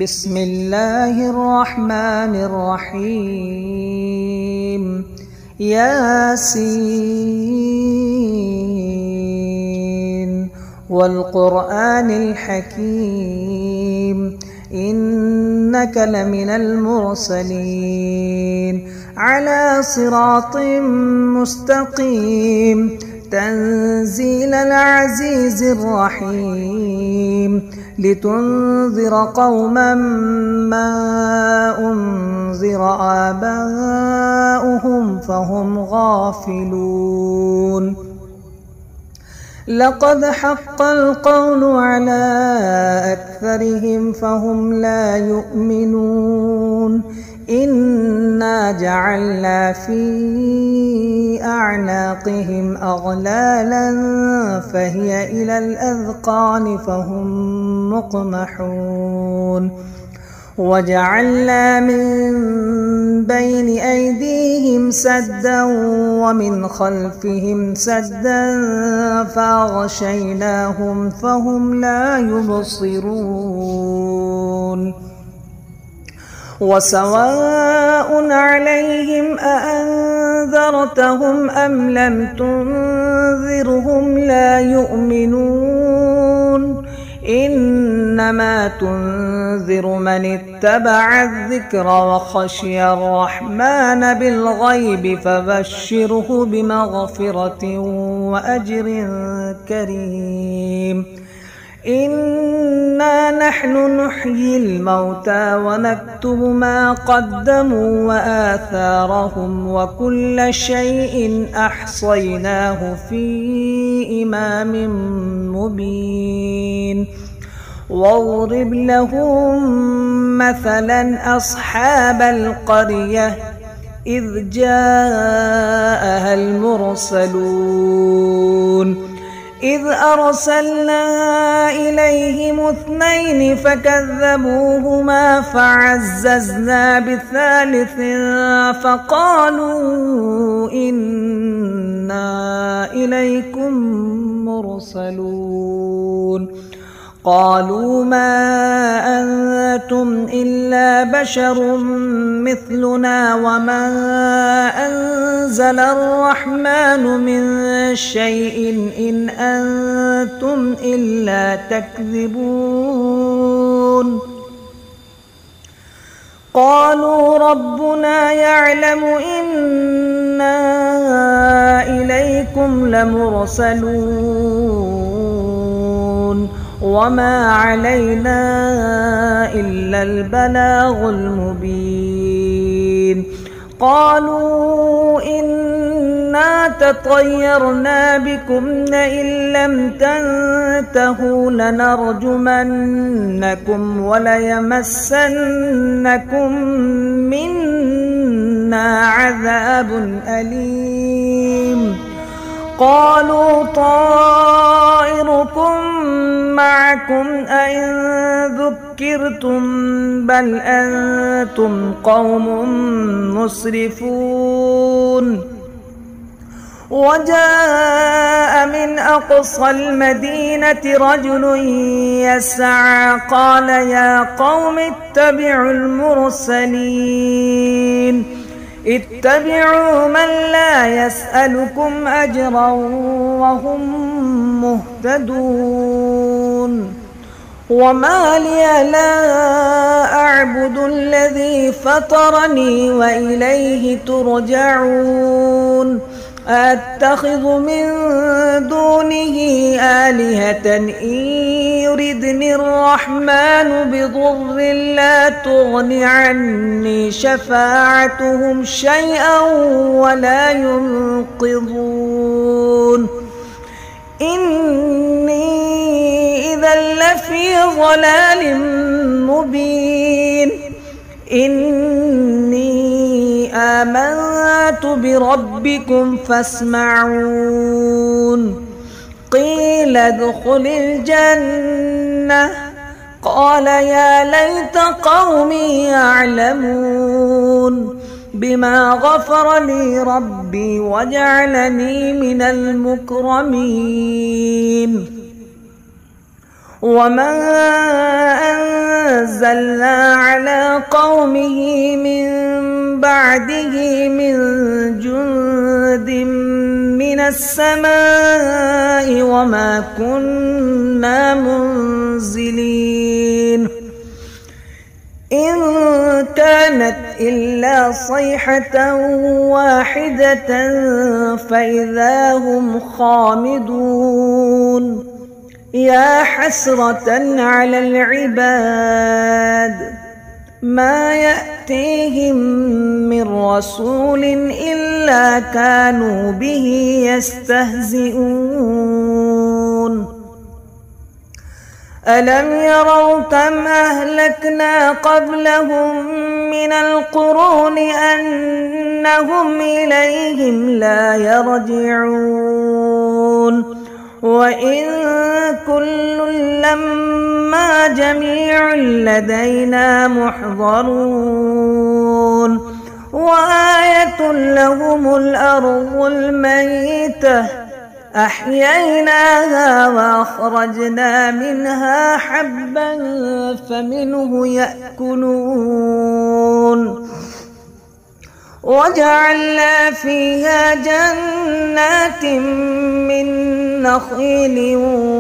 بسم الله الرحمن الرحيم. ياسين والقرآن الحكيم إنك لمن المرسلين على صراط مستقيم تنزيل العزيز الرحيم لتنذر قوما ما أنذر آباؤهم فهم غافلون. لقد حق القول على أكثرهم فهم لا يؤمنون. إنا جعلنا في أعناقهم أغلالا فهي إلى الأذقان فهم مقمحون. وجعلنا من بين أيديهم سدا ومن خلفهم سدا فأغشيناهم فهم لا يبصرون. وسواء عليهم أأنذرتهم أم لم تنذرهم لا يؤمنون. إنما تنذر من اتبع الذكر وخشي الرحمن بالغيب فبشره بمغفرة وأجر كريم. إنا نحن نحيي الموتى ونكتب ما قدموا وآثارهم وكل شيء أحصيناه في إمام مبين. واضرب لهم مثلا أصحاب القرية إذ جاءها المرسلون إذ أرسلنا إليهم 2 فكذبوهما فعززنا بثالث فقالوا إنا إليكم مرسلون. قالوا ما أنتم إلا بشر مثلنا وما أنزل الرحمن من شيء إن أنتم إلا تكذبون. قالوا ربنا يعلم إنا إليكم لمرسلون وما علينا إلا البلاغ المبين. قالوا إنا تطيرنا بكم لئن لم تنتهوا لنرجمنكم وليمسنكم منا عذاب أليم. قالوا طائركم معكم أئن ذكرتم بل أنتم قوم مسرفون. وجاء من أقصى المدينة رجل يسعى قال يا قوم اتبعوا المرسلين اتبعوا من لا يسألكم أجرا وهم مهتدون. وما لي لا أعبد الذي فطرني وإليه ترجعون. أتخذ من دونه آلهة إن يردني الرحمن بضر لا تغن عني شفاعتهم شيئا ولا ينقذون. إني إذا لفي ضلال مبين. إني آمنت بربكم فاسمعون. قيل ادخل الجنة قال يا ليت قومي يعلمون بما غفر لي ربي وجعلني من المكرمين. وما أنزلنا على قومه من بعده من جند من السماء وما كنا منزلين إن كانت إلا صيحة واحدة فإذا هم خامدون يا حسرة على العباد ما يأتيهم من رسول إلا كانوا به يستهزئون ألم يروا كم أهلكنا قبلهم من القرون أنهم إليهم لا يرجعون وإن كل لما جميع لدينا محضرون وآية لهم الأرض الميتة أحييناها وأخرجنا منها حبا فمنه يأكلون وجعلنا فيها جنات من نخيل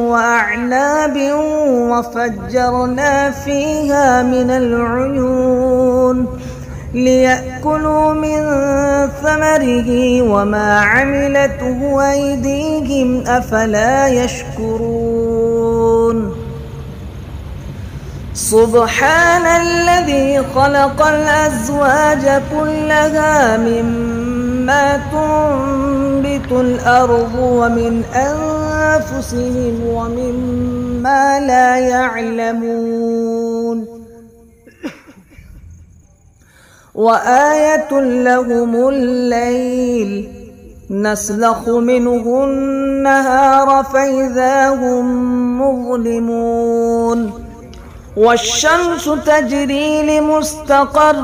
وأعناب وفجرنا فيها من العيون ليأكلوا من ثمره وما عملته أيديهم أفلا يشكرون سبحان الذي خلق الأزواج كلها مما تنبت الأرض ومن أنفسهم ومما لا يعلمون وآية لهم الليل نسلخ منه النهار فإذا هم مظلمون والشمس تجري لمستقر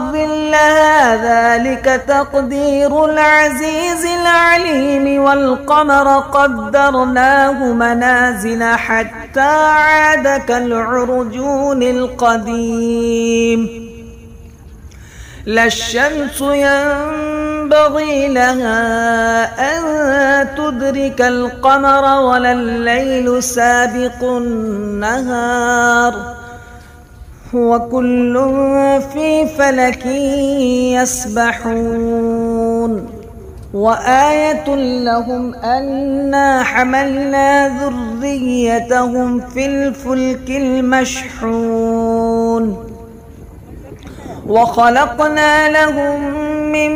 لها ذلك تقدير العزيز العليم والقمر قدرناه منازل حتى عاد كالعرجون القديم لا الشمس ينبغي لها أن تدرك القمر ولا الليل سابق النهار وكل في فلك يسبحون وآية لهم أنا حملنا ذريتهم في الفلك المشحون وخلقنا لهم من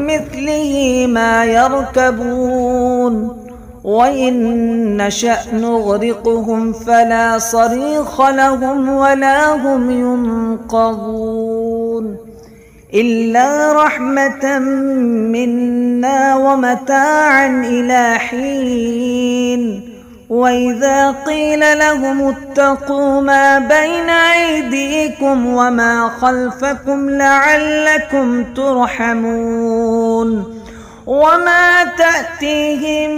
مثله ما يركبون وإن نشأ نغرقهم فلا صريخ لهم ولا هم ينقذون إلا رحمة منا ومتاعا إلى حين وإذا قيل لهم اتقوا ما بين أيديكم وما خلفكم لعلكم ترحمون وما تأتيهم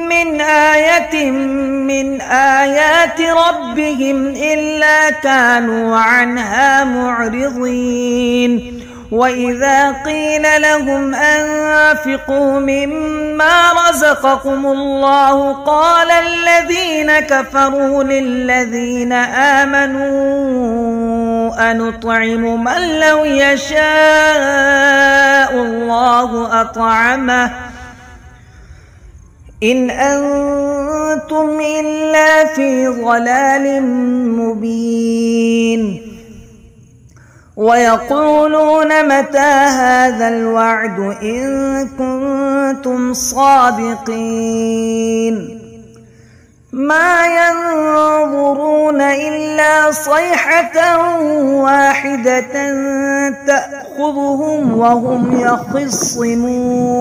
من آية من آيات ربهم إلا كانوا عنها معرضين وإذا قيل لهم أنفقوا مما رزقكم الله قال الذين كفروا للذين آمنوا أنطعم من لو يشاء الله أطعمه إن أنتم إلا في ضلال مبين ويقولون متى هذا الوعد إن كنتم صادقين ما ينظرون إلا صيحة واحدة تأخذهم وهم يخصمون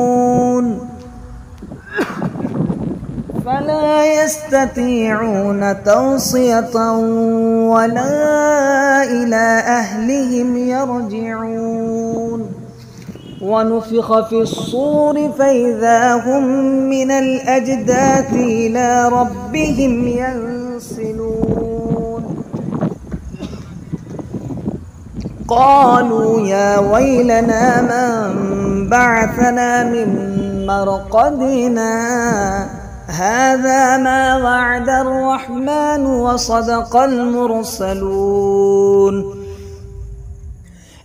فلا يستطيعون توصية ولا إلى أهلهم يرجعون ونفخ في الصور فإذا هم من الأجداث إلى ربهم ينسلون قالوا يا ويلنا من بعثنا من مرقدنا هذا ما وعد الرحمن وصدق المرسلون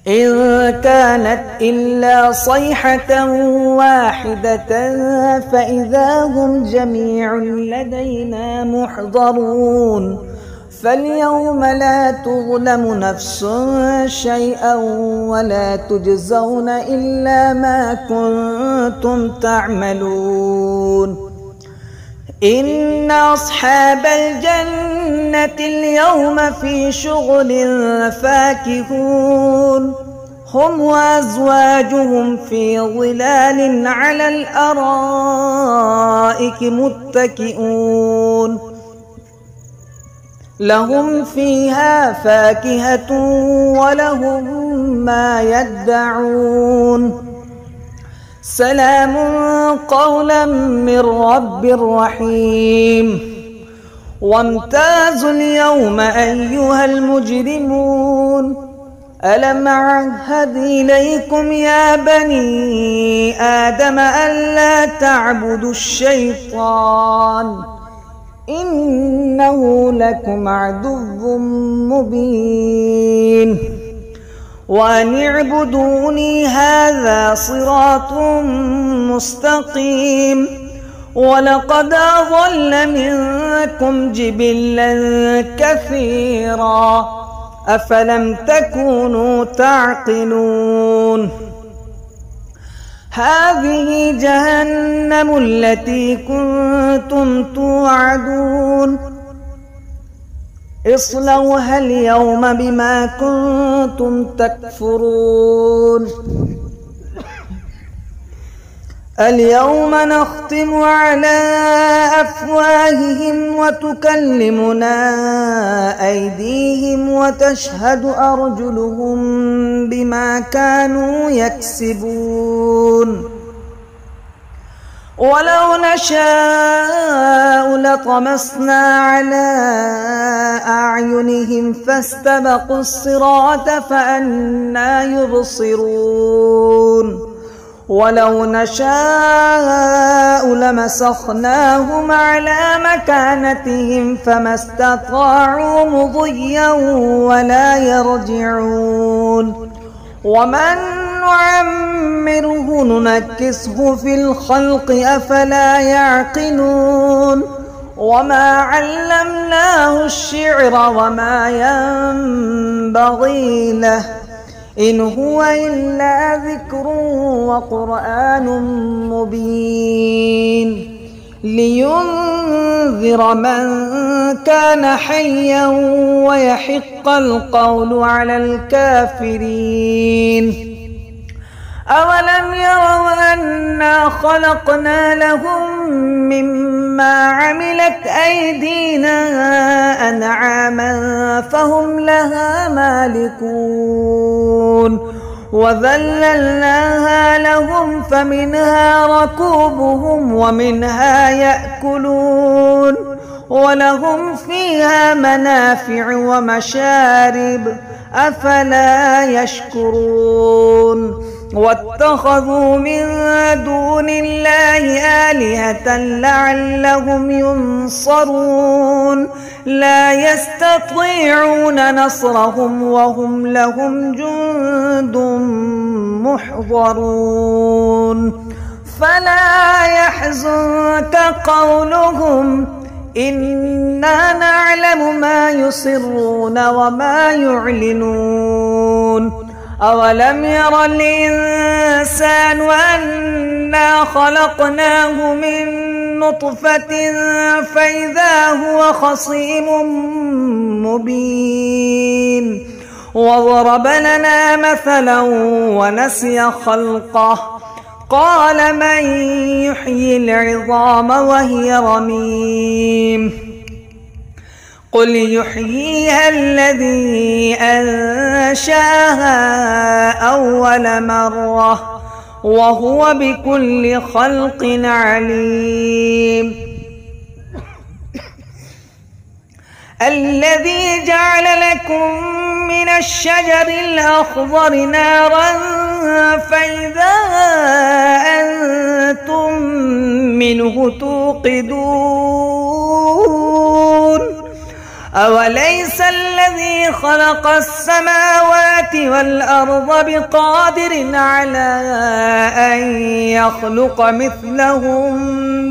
إن كانت إلا صيحة واحدة فإذا هم جميع لدينا محضرون فاليوم لا تظلم نفس شيئا ولا تجزون إلا ما كنتم تعملون إن أصحاب الجنة اليوم في شغل فاكهون هم وأزواجهم في ظلال على الأرائك متكئون لهم فيها فاكهة ولهم ما يدعون سلام قولا من رب رحيم وامتازوا اليوم أيها المجرمون ألم أعهد إليكم يا بني آدم ألا تعبدوا الشيطان إنه لكم عدو مبين وأن اعبدوني هذا صراط مستقيم ولقد أضل منكم جبلا كثيرا أفلم تكونوا تعقلون هذه جهنم التي كنتم توعدون اصلوها اليوم بما كنتم تكفرون اليوم نختم على أفواههم وتكلمنا أيديهم وتشهد أرجلهم بما كانوا يكسبون ولو نشاء لطمسنا على أعينهم فاستبقوا الصراط فأنى يبصرون ولو نشاء لمسخناهم على مكانتهم فما استطاعوا مضيا ولا يرجعون ومن نعمره ننكسه في الخلق أفلا يعقلون وما علمناه الشعر وما ينبغي له إن هو إلا ذكر وقرآن مبين لينذر من كان حيا ويحق القول على الكافرين أولم يروا أنا خلقنا لهم مما عملت أيدينا أنعاما فهم لها مالكون وذللناها لهم فمنها ركوبهم ومنها يأكلون ولهم فيها منافع ومشارب أفلا يشكرون واتخذوا من دون الله آلهة لعلهم ينصرون لا يستطيعون نصرهم وهم لهم جند محضرون فلا يحزنك قولهم إنا نعلم ما يسرون وما يعلنون أولم ير الإنسان أنا خلقناه من نطفة فإذا هو خصيم مبين وضرب لنا مثلا ونسي خلقه قال من يحيي العظام وهي رميم قل يحييها الذي أنشأها أول مرة وهو بكل خلق عليم الذي جعل لكم من الشجر الأخضر نارا فإذا أنتم منه توقدون أوليس الذي خلق السماوات والأرض بقادر على أن يخلق مثلهم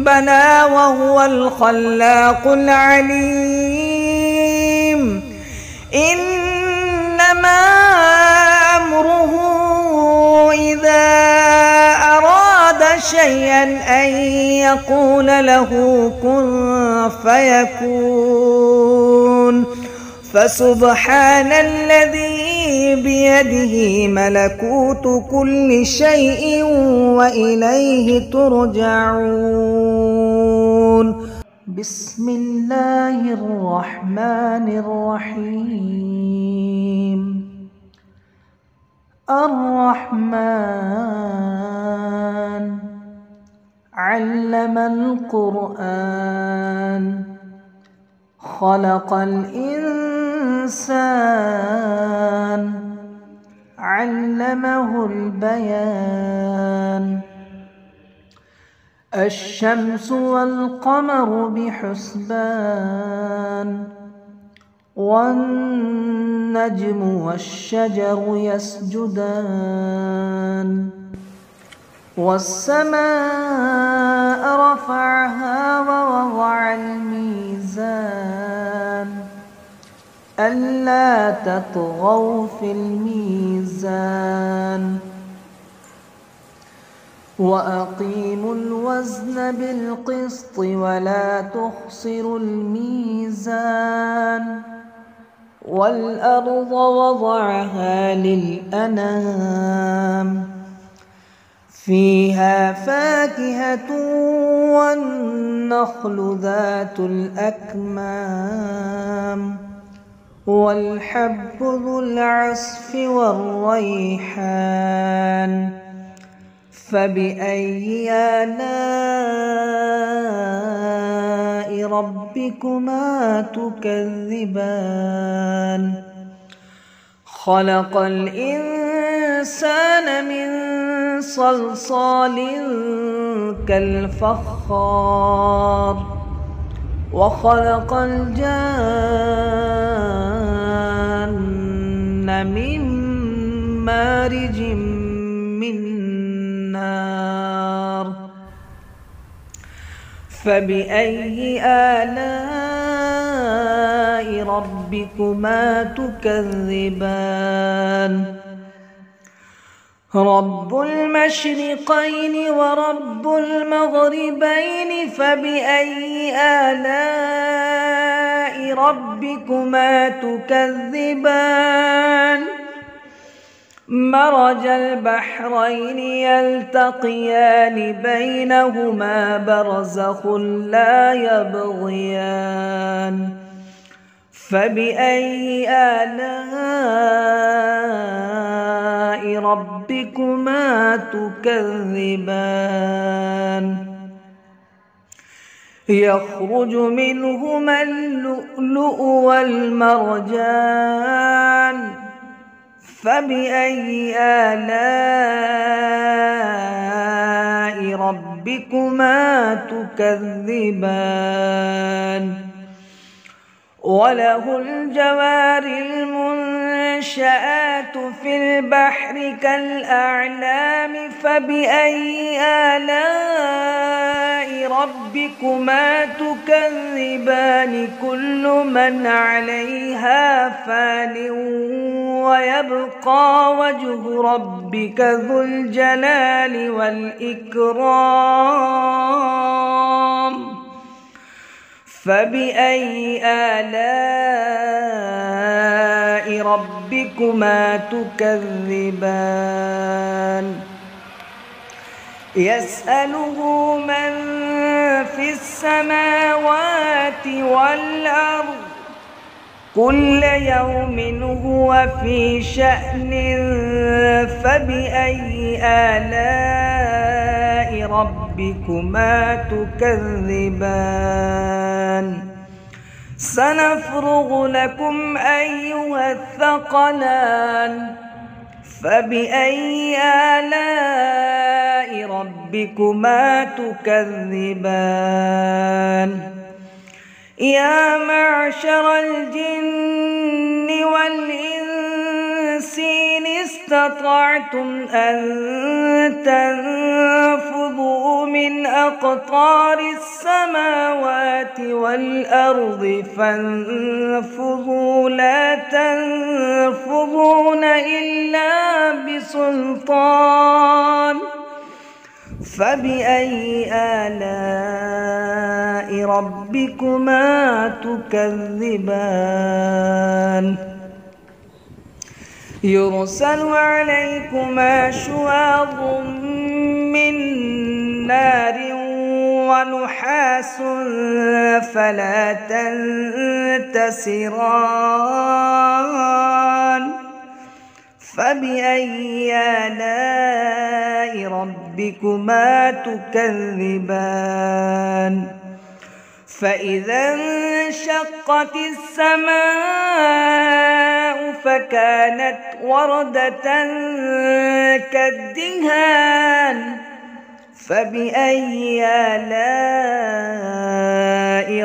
بلى وهو الخلاق العليم إنما أمره إذا أراد شيئا أن يقول له كن فيكون فسبحان الذي بيده ملكوت كل شيء وإليه ترجعون. بسم الله الرحمن الرحيم. الرحمن علم القرآن خلق الإنسان علمه البيان الشمس والقمر بحسبان والنجم والشجر يسجدان والسماء رفعها ووضع الميزان ألا تطغوا في الميزان وأقيموا الوزن بالقسط ولا تخسروا الميزان والأرض وضعها للأنام فيها فاكهة والنخل ذات الأكمام والحب ذو العصف والريحان فبأي آلاء ربكما تكذبان خلق الإنسان من صلصال كالفخار وخلق الجان من مارج من نار فبأي آلاء ربكما تكذبان رب المشرقين ورب المغربين فبأي آلاء ربكما تكذبان مرج البحرين يلتقيان بينهما برزخ لا يبغيان فبأي آلاء ربكما تكذبان يخرج منهما اللؤلؤ والمرجان فبأي آلاء ربكما تكذبان وله الجوار المنشآت في البحر كالأعلام فبأي آلاء ربكما تكذبان كل من عليها فان ويبقى وجه ربك ذو الجلال والإكرام فبأي آلاء ربكما تكذبان يسأله من في السماوات والأرض كل يوم هو في شأن فبأي آلاء ربكما تكذبان سنفرغ لكم أيها الثقلان فبأي آلاء ربكما تكذبان يا معشر الجن والإنس إن استطعتم أن تنفذوا من أقطار السماوات والأرض فانفذوا لا تنفذون إلا بسلطان فبأي آلاء ربكما تكذبان يرسل عليكما شواظ من نار ونحاس فلا تنتصران فبأي آلاء ربكما تكذبان فإذا انشقت السماء فكانت وردة كالدهان فبأي آلاء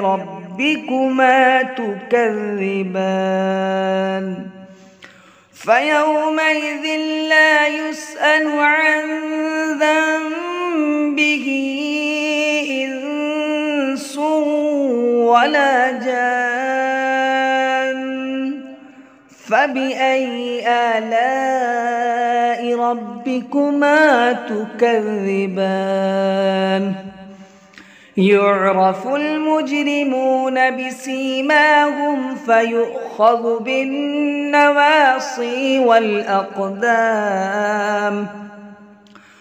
ربكما تكذبان فيومئذ لا يسأل عن ذنبه إنس ولا جان فبأي آلاء ربكما تكذبان يعرف المجرمون بسيماهم فيؤخذ بالنواصي والأقدام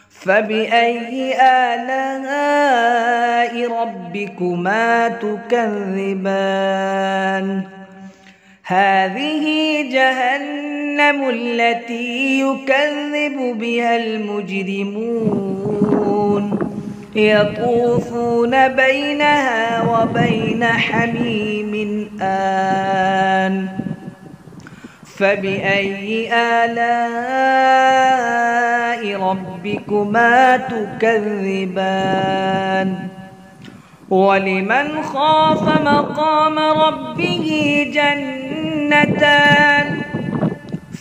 فبأي آلاء ربكما تكذبان هذه جهنم التي يكذب بها المجرمون يطوفون بينها وبين حميم آن فبأي آلاء ربكما تكذبان ولمن خاف مقام ربه جنتان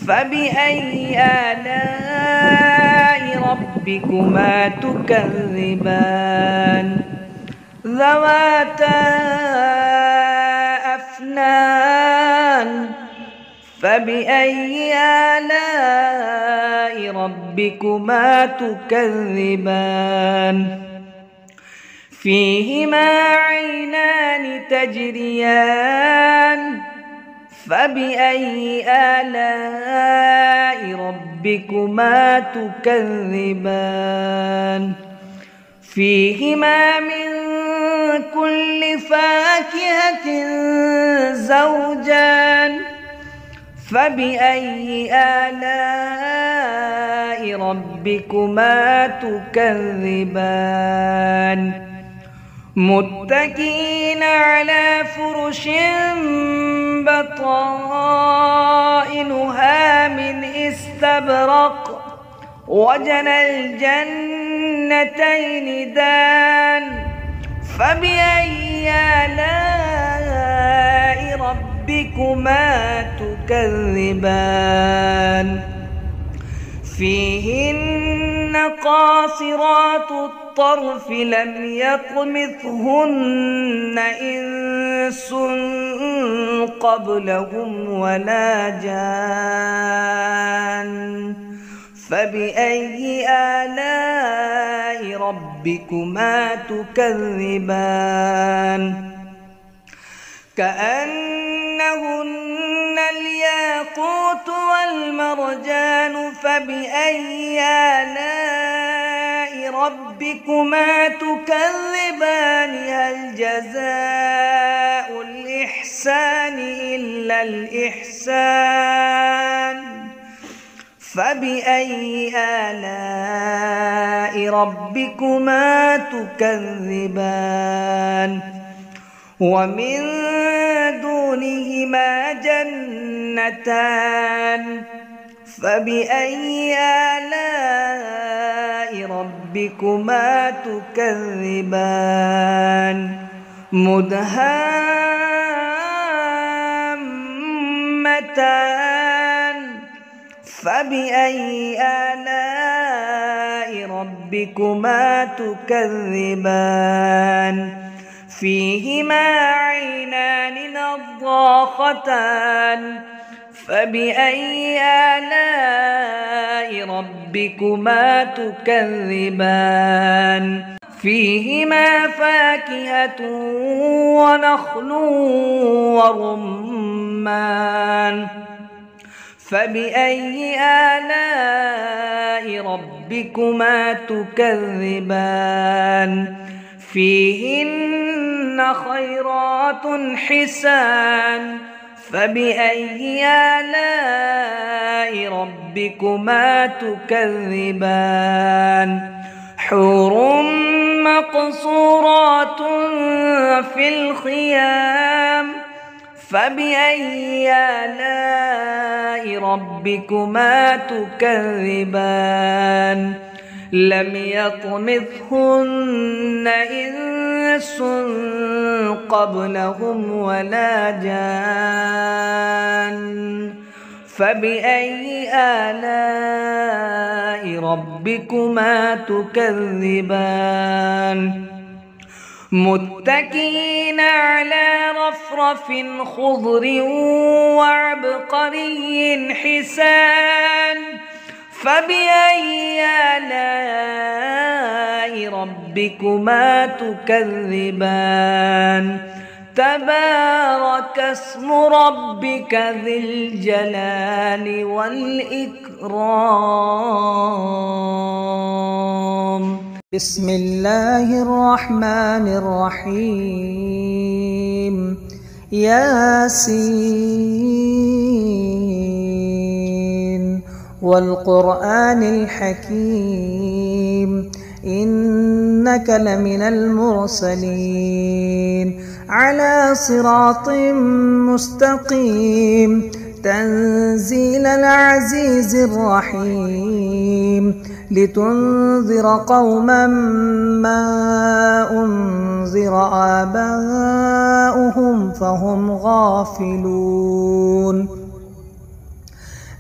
فبأي آلاء ربكما تكذبان ذواتا أفنان فبأي آلاء ربكما تكذبان فيهما عينان تجريان فبأي آلاء ربكما تكذبان فيهما من كل فاكهة زوجان فبأي آلاء ربكما تكذبان متكئين على فرش بطائنها من استبرق وجنى الجنتين دان فبأي آلاء ربكما تكذبان فيهن قاصرات الطرف لم يطمثهن إنس قبلهم ولا جان فبأي آلاء ربكما تكذبان كأنهن الياقوت والمرجان فبأي آلاء ربكما تكذبان هل جزاء الإحسان إلا الإحسان فبأي آلاء ربكما تكذبان ومن دونهما جنتان فبأي آلاء ربكما تكذبان مدهامتان فبأي آلاء ربكما تكذبان فيهما عينان نضاختان فبأي آلاء ربكما تكذبان فيهما فاكهة ونخل ورمان فبأي آلاء ربكما تكذبان فيهن خيرات حسان فبأي آلاء ربكما تكذبان حور مقصورات في الخيام فبأي آلاء ربكما تكذبان لم يطمثهن إنس قبلهم ولا جان فبأي آلاء ربكما تكذبان متكئين على رفرف خضر وعبقري حسان فبأي آلاء ربكما تكذبان تبارك اسم ربك ذي الجلال والإكرام بسم الله الرحمن الرحيم ياسين والقرآن الحكيم إنك لمن المرسلين على صراط مستقيم تنزيل العزيز الرحيم لتنذر قوما ما أنذر آباؤهم فهم غافلون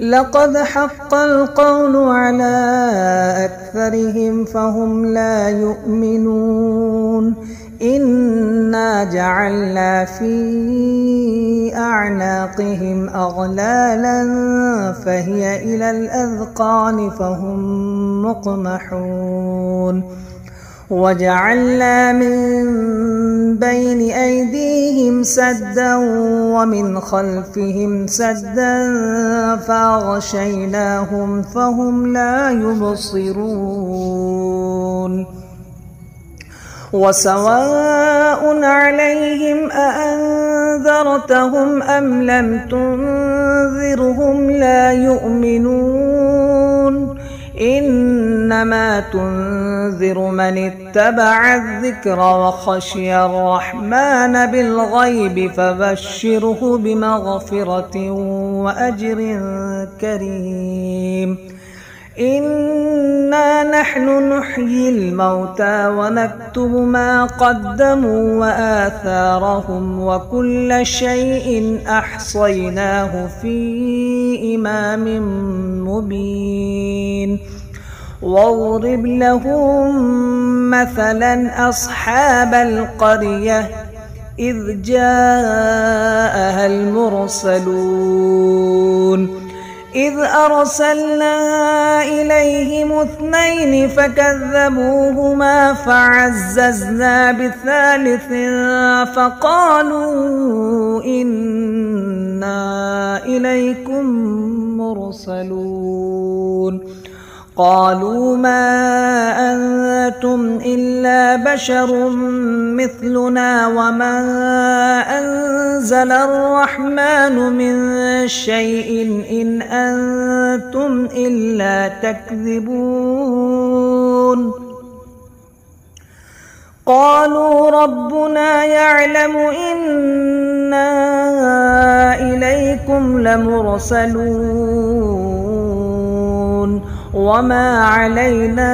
لقد حق القول على أكثرهم فهم لا يؤمنون إنا جعلنا في أعناقهم أغلالا فهي إلى الأذقان فهم مقمحون وجعلنا من بين أيديهم سدا ومن خلفهم سدا فأغشيناهم فهم لا يبصرون وسواء عليهم أأنذرتهم أم لم تنذرهم لا يؤمنون إنما تنذر من اتبع الذكر وخشي الرحمن بالغيب فبشره بمغفرة وأجر كريم إنا نحن نحيي الموتى ونكتب ما قدموا وآثارهم وكل شيء أحصيناه في إمام مبين واضرب لهم مثلا أصحاب القرية إذ جاءها المرسلون إذ أرسلنا إليهم 2 فكذبوهما فعززنا بثالث فقالوا إنا إليكم مرسلون قالوا ما أنتم إلا بشر مثلنا وما أنزل الرحمن من شيء إن أنتم إلا تكذبون قالوا ربنا يعلم إنا إليكم لمرسلون وما علينا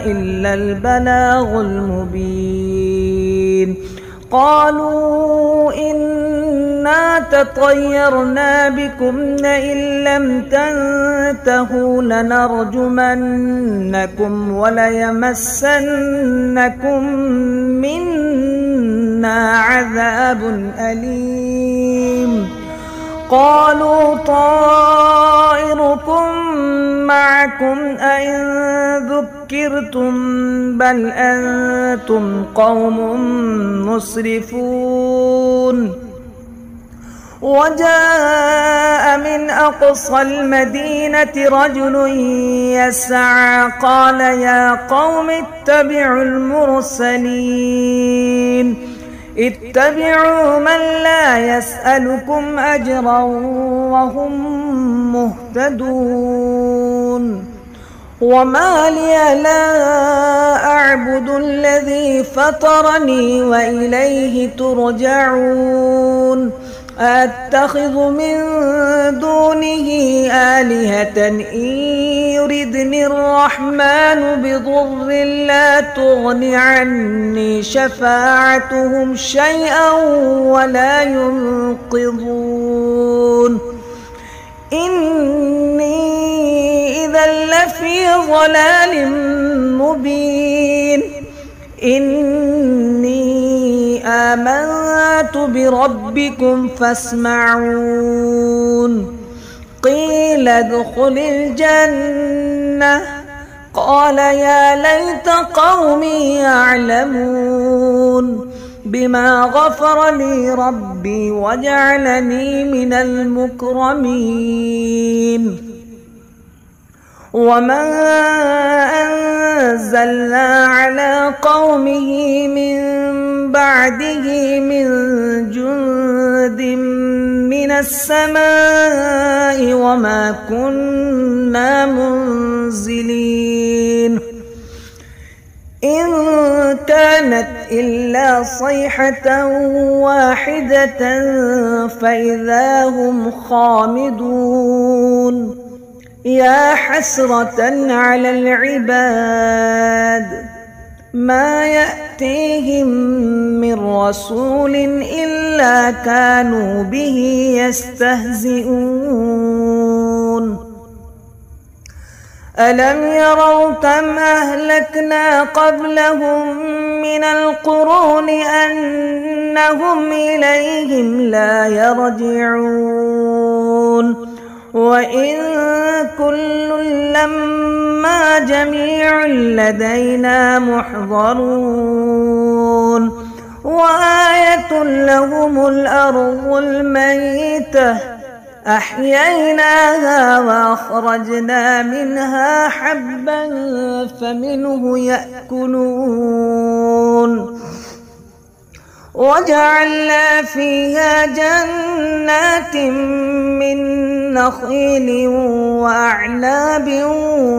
إلا البلاغ المبين. قالوا إنا تطيرنا بكم لئن لم تنتهوا لنرجمنكم وليمسنكم منا عذاب أليم. قالوا طائركم معكم أئن ذكرتم بل أنتم قوم مسرفون. وجاء من أقصى المدينة رجل يسعى قال يا قوم اتبعوا المرسلين اتبعوا من لا يسألكم أجرا وهم مهتدون. وما لي لا أعبد الذي فطرني وإليه ترجعون. أتخذ من دونه آلهة إن يردني الرحمن بضر لا تغن عني شفاعتهم شيئا ولا ينقذون. إني إذا لفي ضلال مبين. إني آمنت بربكم فاسمعون. قيل ادخل الجنة قال يا ليت قومي يعلمون بما غفر لي ربي وجعلني من المكرمين. وما أنزلنا على قومه من بعده من جند من السماء وما كنا منزلين. إن كانت إلا صيحة واحدة فإذا هم خامدون. يا حسرة على العباد ما يأتيهم من رسول إلا كانوا به يستهزئون. ألم يروا كم أهلكنا قبلهم من القرون أنهم إليهم لا يرجعون. وإن كل لما جميع لدينا محضرون. وآية لهم الأرض الميتة أحييناها وأخرجنا منها حبا فمنه يأكلون. وجعلنا فيها جنات من نخيل وأعناب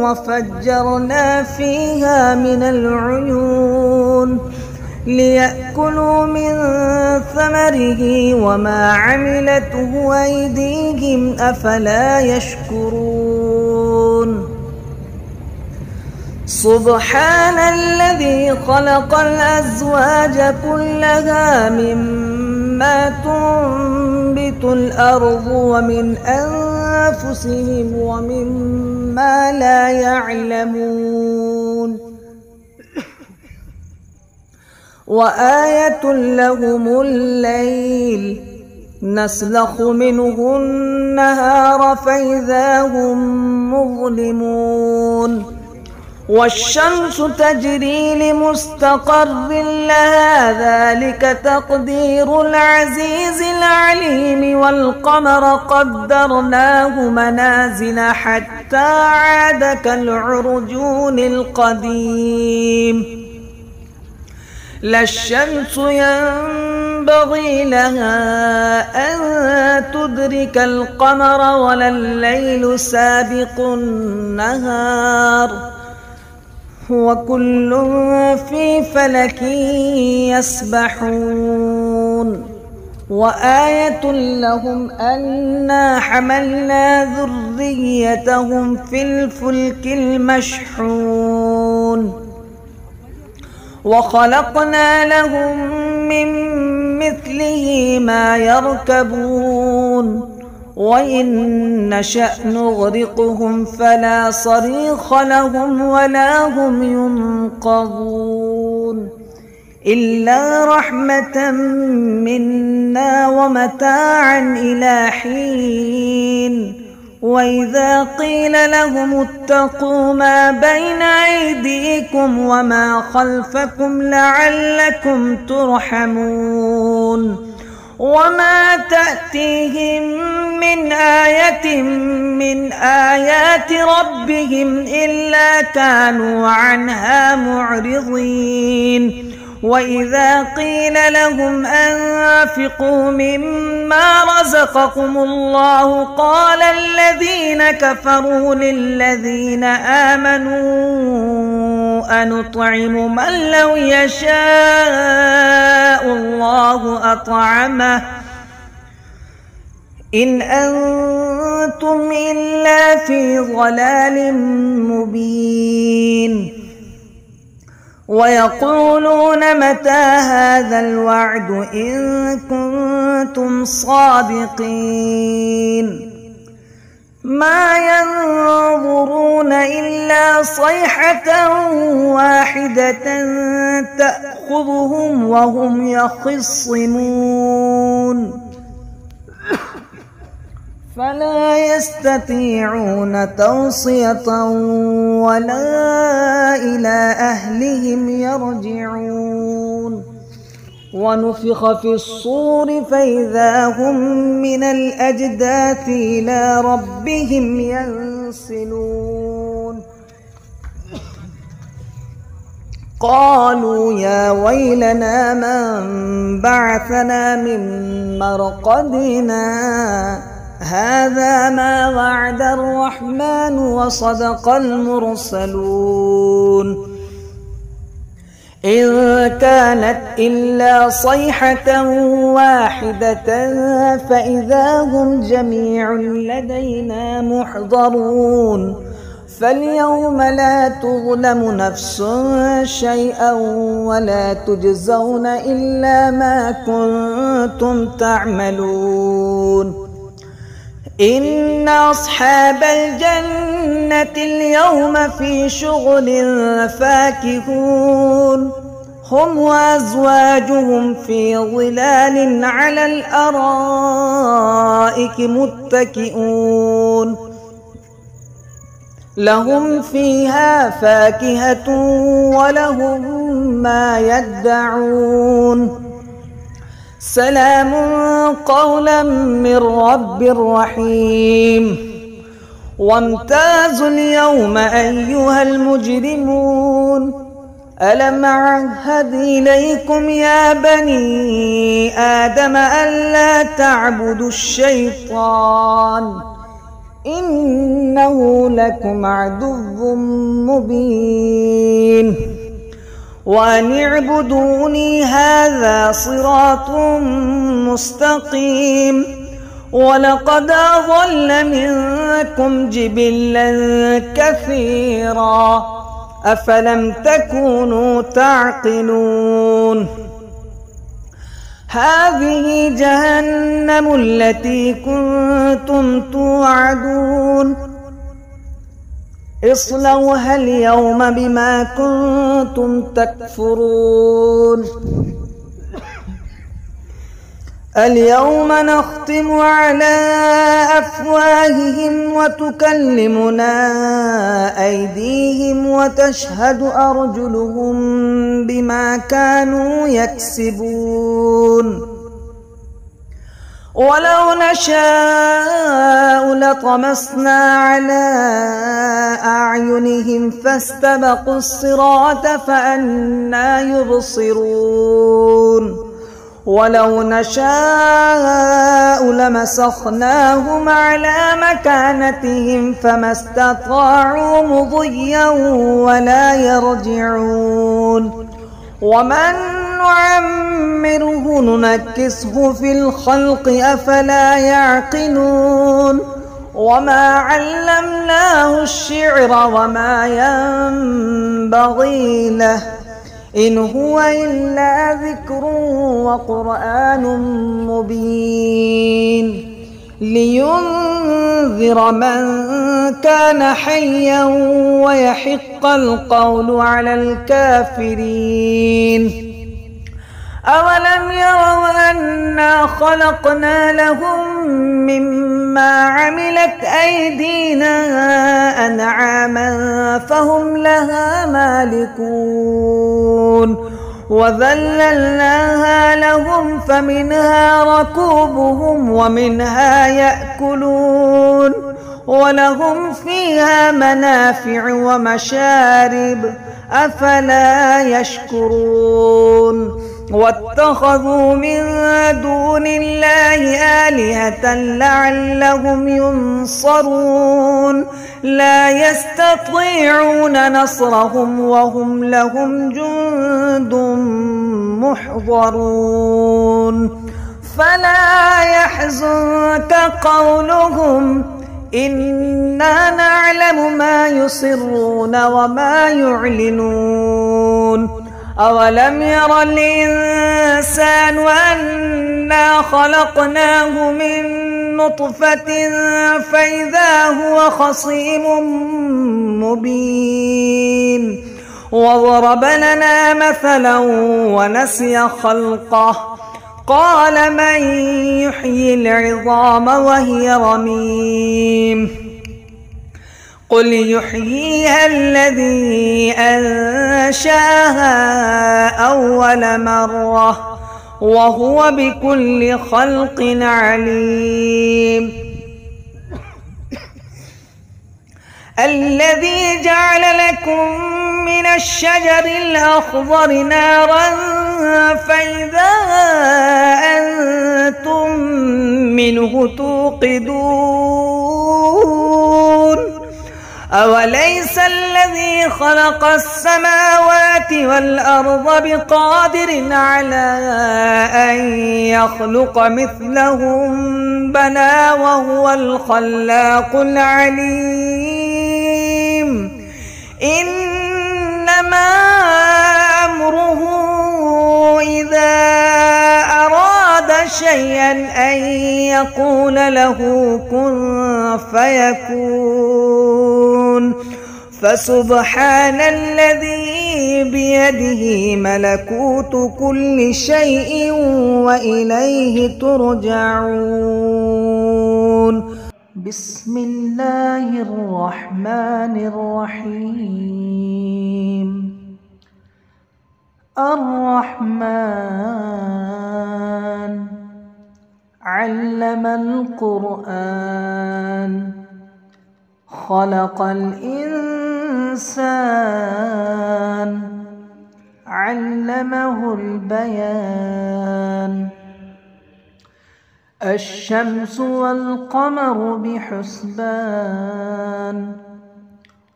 وفجرنا فيها من العيون ليأكلوا من ثمره وما عملته أيديهم أفلا يشكرون. سبحان الذي خلق الأزواج كلها مما تنبت الأرض ومن أنفسهم ومما لا يعلمون. وآية لهم الليل نسلخ منه النهار فإذا هم مظلمون. والشمس تجري لمستقر لها ذلك تقدير العزيز العليم. والقمر قدرناه منازل حتى عاد كالعرجون القديم. لا الشمس ينبغي لها أن تدرك القمر ولا الليل سابق النهار وكل في فلك يسبحون وآية لهم أنا حملنا ذريتهم في الفلك المشحون وخلقنا لهم من مثله ما يركبون وإن نشأ نغرقهم فلا صريخ لهم ولا هم ينقذون إلا رحمة منا ومتاعا إلى حين وإذا قيل لهم اتقوا ما بين أيديكم وما خلفكم لعلكم ترحمون وما تأتيهم من آية من آيات ربهم إلا كانوا عنها معرضين وإذا قيل لهم أنفقوا مما رزقكم الله قال الذين كفروا للذين آمنوا أنطعم من لو يشاء الله أطعمه إن أنتم إلا في ضلال مبين ويقولون متى هذا الوعد إن كنتم صادقين ما ينظرون إلا صيحة واحدة تأخذهم وهم يخصمون فلا يستطيعون توصية ولا إلى أهلهم يرجعون ونفخ في الصور فإذا هم من الأجداث إلى ربهم ينسلون قالوا يا ويلنا من بعثنا من مرقدنا هذا ما وعد الرحمن وصدق المرسلون إن كانت إلا صيحة واحدة فإذا هم جميع لدينا محضرون فاليوم لا تظلم نفس شيئا ولا تجزون إلا ما كنتم تعملون إن أصحاب الجنة اليوم في شغل فاكهون هم وأزواجهم في ظلال على الأرائك متكئون لهم فيها فاكهة ولهم ما يدعون سلام قولا من رب رحيم وامتازوا اليوم أيها المجرمون ألم أعهد إليكم يا بني آدم ألا تعبدوا الشيطان إنه لكم عدو مبين وأن اعبدوني هذا صراط مستقيم ولقد أضل منكم جبلا كثيرا أفلم تكونوا تعقلون هذه جهنم التي كنتم توعدون اصلوها اليوم بما كنتم تكفرون اليوم نختم على أفواههم وتكلمنا أيديهم وتشهد أرجلهم بما كانوا يكسبون ولو نشاء لطمسنا على أعينهم فاستبقوا الصراط فأنى يبصرون ولو نشاء لمسخناهم على مكانتهم فما استطاعوا مضيا ولا يرجعون ومن نعمره ننكسه في الخلق أفلا يعقلون وما علمناه الشعر وما ينبغي له إن هو إلا ذكر وقرآن مبين لينذر من كان حيا ويحق القول على الكافرين أولم يروا أنا خلقنا لهم مما عملت أيدينا أنعاما فهم لها مالكون وذللناها لهم فمنها ركوبهم ومنها يأكلون ولهم فيها منافع ومشارب أفلا يشكرون واتخذوا من دون الله آلهة لعلهم ينصرون لا يستطيعون نصرهم وهم لهم جند محضرون فلا يحزنك قولهم إنا نعلم ما يسرون وما يعلنون أولم ير الإنسان أنا خلقناه من نطفة فإذا هو خصيم مبين وضرب لنا مثلا ونسي خلقه قال من يحيي العظام وهي رميم قل يحييها الذي أنشاها أول مرة وهو بكل خلق عليم الذي جعل لكم من الشجر الأخضر نارا فإذا أنتم منه توقدون أوليس الذي خلق السماوات والأرض بقادر على أن يخلق مثلهم بلى وهو الخلاق العليم إنما أمره إذا أراد شيئا أن يقول له كن فيكون فسبحان الذي بيده ملكوت كل شيء وإليه ترجعون بسم الله الرحمن الرحيم الرحمن علم القرآن خلق الإنسان علمه البيان الشمس والقمر بحسبان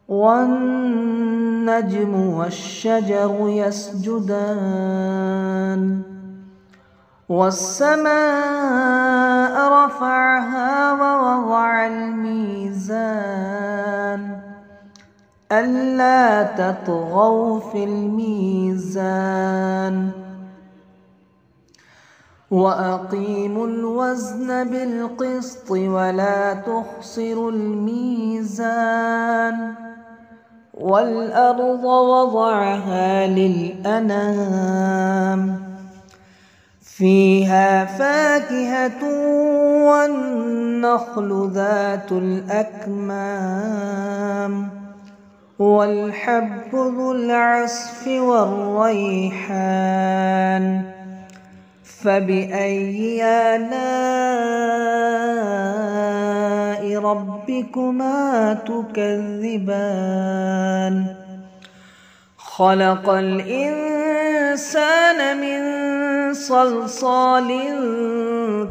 والنجم والشجر يسجدان والسماء رفعها ووضع الميزان ألا تطغوا في الميزان وأقيموا الوزن بالقسط ولا تخسروا الميزان والأرض وضعها للأنام فيها فاكهة والنخل ذات الأكمام والحب ذو العصف والريحان فبأي آلاء ربكما تكذبان خلق الإنسان من صلصال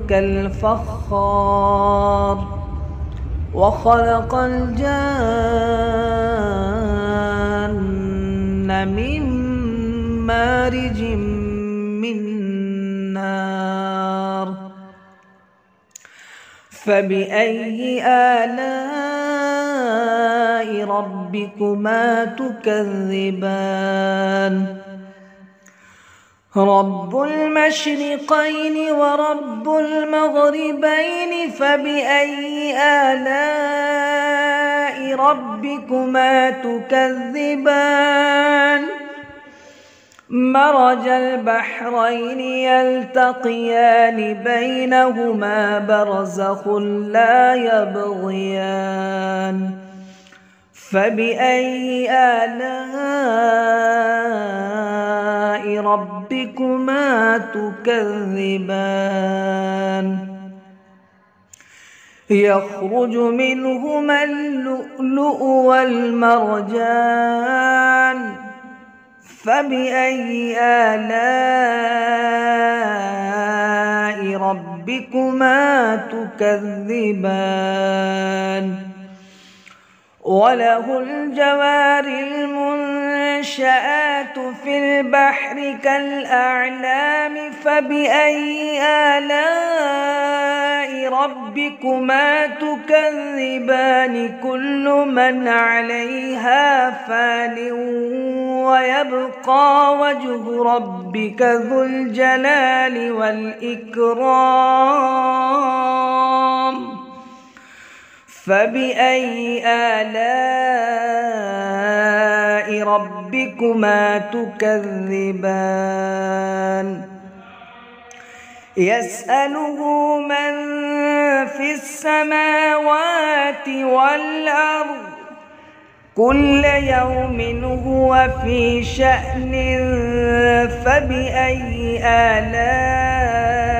كالفخار وخلق الجان من مارج من نار فبأي آلاء ربكما تكذبان رب المشرقين ورب المغربين فبأي آلاء ربكما تكذبان مرج البحرين يلتقيان بينهما برزخ لا يبغيان فبأي آلاء ربكما تكذبان يخرج منهما اللؤلؤ والمرجان فبأي آلاء ربكما تكذبان وله الجوار المنشآت في البحر كالأعلام فبأي آلاء ربكما تكذبان كل من عليها فان ويبقى وجه ربك ذو الجلال والإكرام فبأي آلاء ربكما تكذبان يسأله من في السماوات والأرض كل يوم هو في شأن فبأي آلاء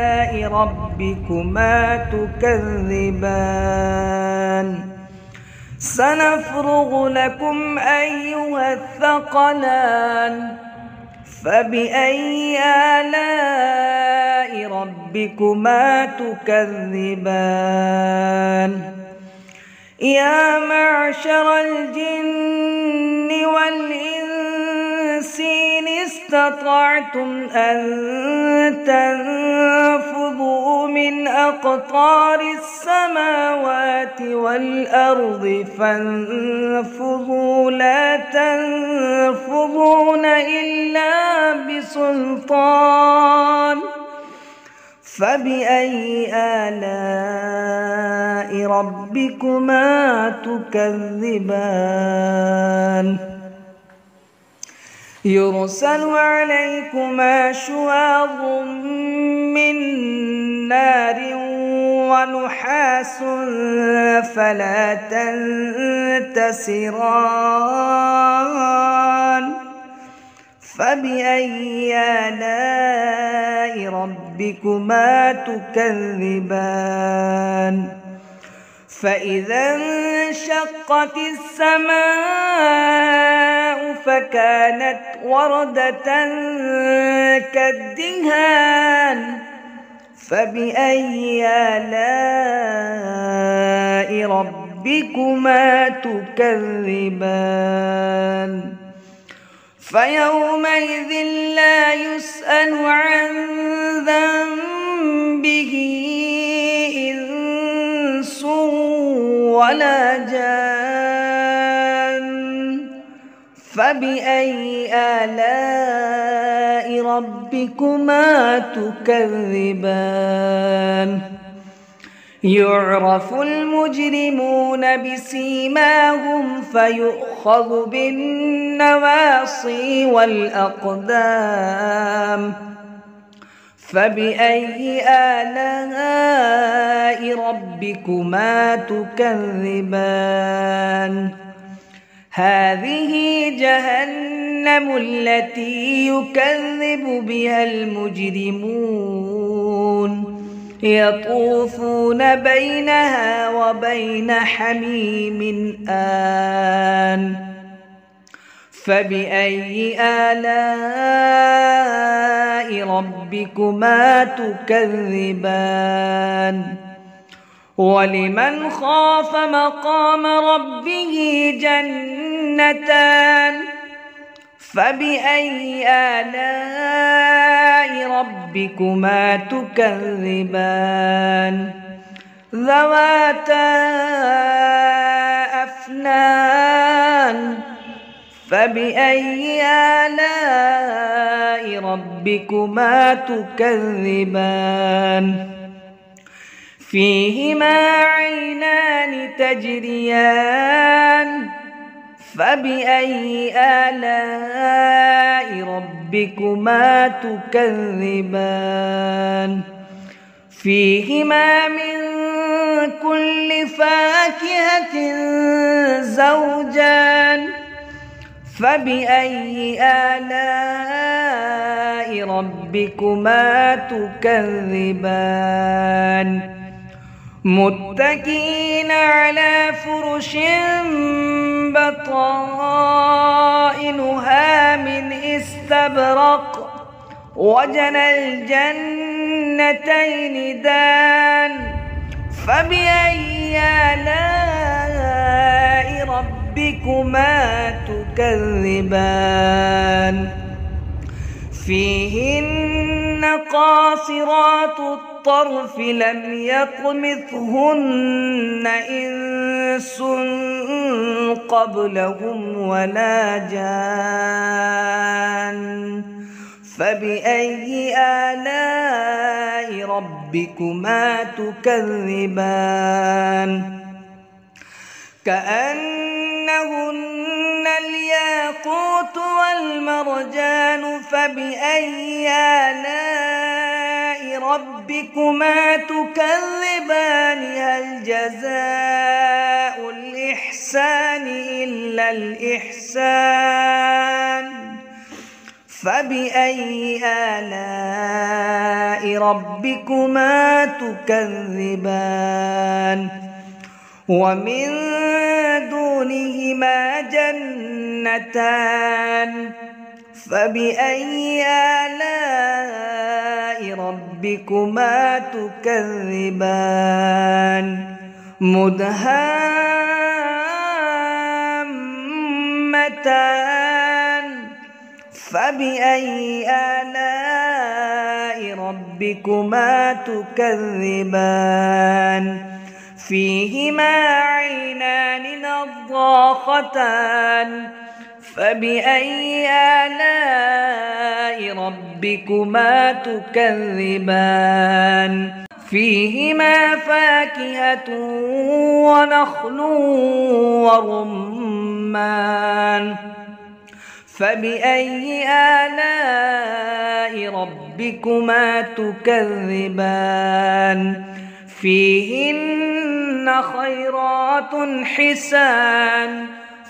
ربكما تكذبان سنفرغ لكم أيها الثقلان فبأي آلاء ربكما تكذبان يا معشر الجن والإنس إن استطعتم أن تنفذوا من أقطار السماوات والأرض فانفذوا لا تنفذون إلا بسلطان فبأي آلاء ربكما تكذبان يرسل عليكما شواظ من نار ونحاس فلا تنتصران فبأي آلاء ربكما تكذبان فإذا انشقت السماء فكانت وردة كالدهان فبأي آلاء ربكما تكذبان فيومئذ لا يسأل عن ذنبه إنس ولا جان فبأي آلاء ربكما تكذبان يعرف المجرمون بسيماهم فيؤخذ بالنواصي والأقدام فبأي آلاء ربكما تكذبان هذه جهنم التي يكذب بها المجرمون يطوفون بينها وبين حميم آن فبأي آلاء ربكما تكذبان ولمن خاف مقام ربه جنتان فبأي آلاء ربكما تكذبان ذواتا أفنان فبأي آلاء ربكما تكذبان فيهما عينان تجريان فبأي آلاء ربكما تكذبان فيهما من كل فاكهة زوجان فبأي آلاء ربكما تكذبان متكئين على فرش بطائنها من استبرق وجنى الجنتين دان فبأي آلاء ربكما تكذبان فيهن قاصرات الطرف لم يطمثهن إنس قبلهم ولا جان فبأي آلاء ربكما تكذبان كأنهن الياقوت والمرجان فبأي آلاء ربكما تكذبان هل جزاء الإحسان إلا الإحسان فبأي آلاء ربكما تكذبان ومن دونهما جنتان فبأي آلاء ربكما تكذبان مدهامتان فبأي آلاء ربكما تكذبان فيهما عينان نضاختان فبأي آلاء ربكما تكذبان فيهما فاكهة ونخل ورمان فبأي آلاء ربكما تكذبان فيهن خيرات حسان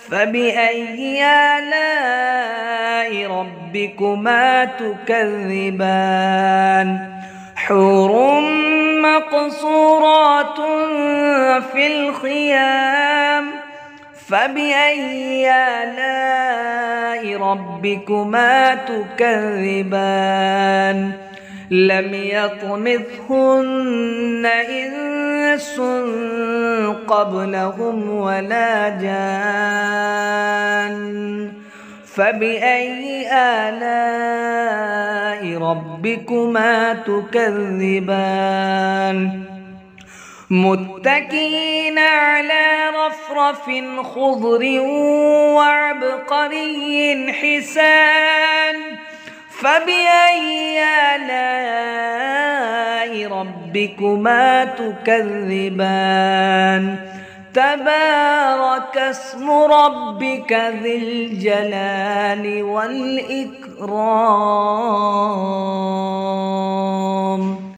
فبأي آلاء ربكما تكذبان حور مقصورات في الخيام فبأي آلاء ربكما تكذبان لم يطمثهن إنس قبلهم ولا جان فبأي آلاء ربكما تكذبان متكئين على رفرف خضر وعبقري حسان فبأي آلاء ربكما تكذبان تبارك اسم ربك ذي الجلال والإكرام.